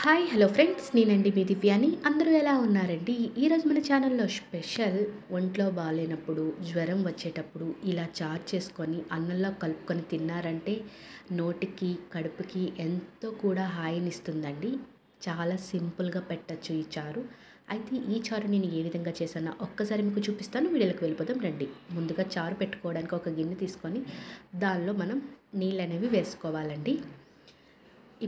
Hi hello friends, నేనండి మీ దివ్యాని. అందరూ ఎలా ఉన్నారండి? ఈరోజు మన ఛానల్లో స్పెషల్ ఒంట్లో బాగాలేనప్పుడు, జ్వరం వచ్చేటప్పుడు ఇలా చారు చేసుకొని అన్నంలో కలుపుకొని తిన్నారంటే నోటికి, కడుపుకి ఎంతో కూడా హాయినిస్తుందండి. చాలా సింపుల్గా పెట్టచ్చు ఈ చారు. అయితే ఈ చారు నేను ఏ విధంగా చేశానో ఒక్కసారి మీకు చూపిస్తాను. వీడియోలోకి వెళ్ళిపోదాం రండి. ముందుగా చారు పెట్టుకోవడానికి ఒక గిన్నె తీసుకొని దానిలో మనం నీళ్ళు అనేవి వేసుకోవాలండి.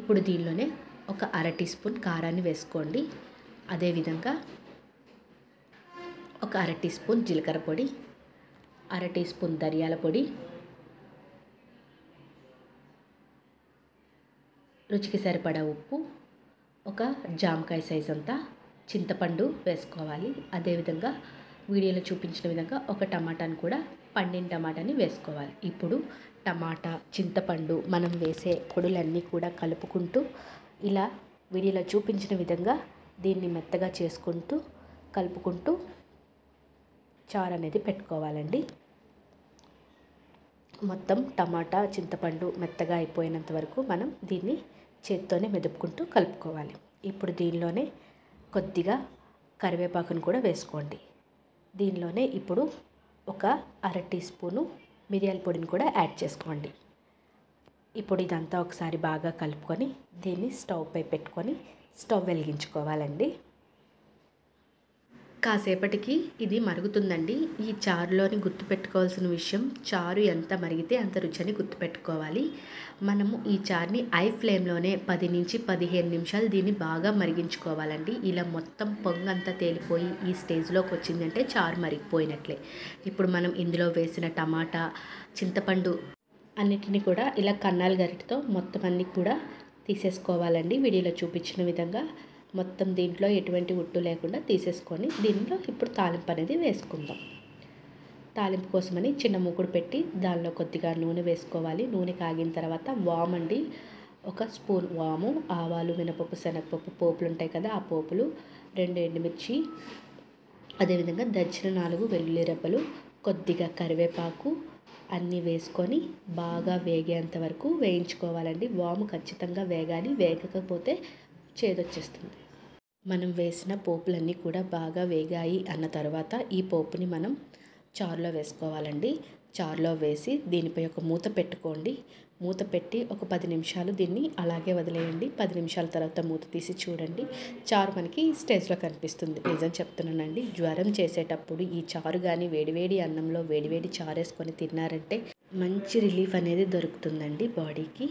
ఇప్పుడు దీనిలోనే ఒక అర టీ స్పూన్ కారాన్ని వేసుకోండి. అదేవిధంగా ఒక అర టీ స్పూన్ జీలకర్ర పొడి, అర టీ స్పూన్ ధనియాల పొడి, రుచికి సరిపడా ఉప్పు, ఒక జామకాయ సైజ్ అంతా చింతపండు వేసుకోవాలి. అదేవిధంగా వీడియోలో చూపించిన విధంగా ఒక టమాటాని కూడా పండిన టమాటాని వేసుకోవాలి. ఇప్పుడు టమాటా, చింతపండు, మనం వేసే పొడులన్నీ కూడా కలుపుకుంటూ ఇలా వీడియోలో చూపించిన విధంగా దీన్ని మెత్తగా చేసుకుంటూ కలుపుకుంటూ చారు అనేది పెట్టుకోవాలండి. మొత్తం టమాటా, చింతపండు మెత్తగా అయిపోయినంత వరకు మనం దీన్ని చేత్తోనే మెదుపుకుంటూ కలుపుకోవాలి. ఇప్పుడు దీనిలోనే కొద్దిగా కరివేపాకును కూడా వేసుకోండి. దీనిలోనే ఇప్పుడు ఒక అర టీ స్పూను మిరియాల పొడిని కూడా యాడ్ చేసుకోండి. ఇప్పుడు ఇదంతా ఒకసారి బాగా కలుపుకొని దీన్ని స్టవ్ పై పెట్టుకొని స్టవ్ వెలిగించుకోవాలండి. కాసేపటికి ఇది మరుగుతుందండి. ఈ చారులోని గుర్తుపెట్టుకోవాల్సిన విషయం, చారు ఎంత మరిగితే అంత రుచిని గుర్తుపెట్టుకోవాలి. మనము ఈ చారుని ఐ ఫ్లేమ్లోనే 10 నుంచి 15 నిమిషాలు దీన్ని బాగా మరిగించుకోవాలండి. ఇలా మొత్తం పొంగంతా తేలిపోయి ఈ స్టేజ్లోకి వచ్చిందంటే చారు మరిగిపోయినట్లే. ఇప్పుడు మనం ఇందులో వేసిన టమాటా, చింతపండు అన్నిటిని కూడా ఇలా కన్నాల గరిటెతో మొత్తం అన్నీ కూడా తీసేసుకోవాలండి. వీడియోలో చూపించిన విధంగా మొత్తం దీంట్లో ఎటువంటి ఉట్టు లేకుండా తీసేసుకొని దీంట్లో ఇప్పుడు తాలింపు అనేది వేసుకుందాం. తాలింపు కోసమని చిన్న మూకుడు పెట్టి దానిలో కొద్దిగా నూనె వేసుకోవాలి. నూనె కాగిన తర్వాత వామండి, ఒక స్పూన్ వాము, ఆవాలు, మినపప్పు, శనగపప్పు పోపులు ఉంటాయి కదా, ఆ పోపులు, 2 ఎండుమిర్చి, అదేవిధంగా దంచిన 4 వెల్లుల్లి రెబ్బలు, కొద్దిగా కరివేపాకు అన్నీ వేసుకొని బాగా వేగేంత వరకు వేయించుకోవాలండి. వాము ఖచ్చితంగా వేగాలి, వేగకపోతే చేదొచ్చేస్తుంది. మనం వేసిన పోపులన్నీ కూడా బాగా వేగాయి అన్న తర్వాత ఈ పోపుని మనం చారులో వేసుకోవాలండి. చారులో వేసి దీనిపై ఒక మూత పెట్టుకోండి. మూత పెట్టి ఒక 10 నిమిషాలు దీన్ని అలాగే వదిలేయండి. 10 నిమిషాల తర్వాత మూత తీసి చూడండి, చారు మనకి ఈ స్టేజ్లో కనిపిస్తుంది. నిజం చెప్తున్నానండి, జ్వరం చేసేటప్పుడు ఈ చారు కానీ వేడివేడి అన్నంలో వేడివేడి చారు వేసుకొని తిన్నారంటే మంచి రిలీఫ్ అనేది దొరుకుతుందండి బాడీకి.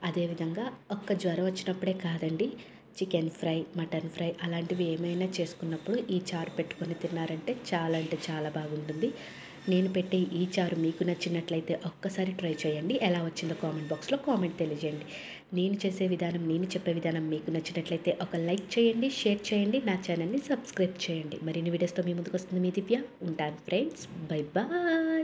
అదేవిధంగా ఒక్క జ్వరం వచ్చినప్పుడే కాదండి, చికెన్ ఫ్రై, మటన్ ఫ్రై అలాంటివి ఏమైనా చేసుకున్నప్పుడు ఈ చారు పెట్టుకొని తిన్నారంటే చాలా అంటే చాలా బాగుంటుంది. నేను పెట్టే ఈ చారు మీకు నచ్చినట్లయితే ఒక్కసారి ట్రై చేయండి. ఎలా వచ్చిందో కామెంట్ బాక్స్లో కామెంట్ తెలియజేయండి. నేను చేసే విధానం, నేను చెప్పే విధానం మీకు నచ్చినట్లయితే ఒక లైక్ చేయండి, షేర్ చేయండి, నా ఛానల్ని సబ్స్క్రైబ్ చేయండి. మరిన్ని వీడియోస్తో మీ ముందుకు వస్తుంది మీ దివ్య. ఉంటాను ఫ్రెండ్స్, బై బాయ్.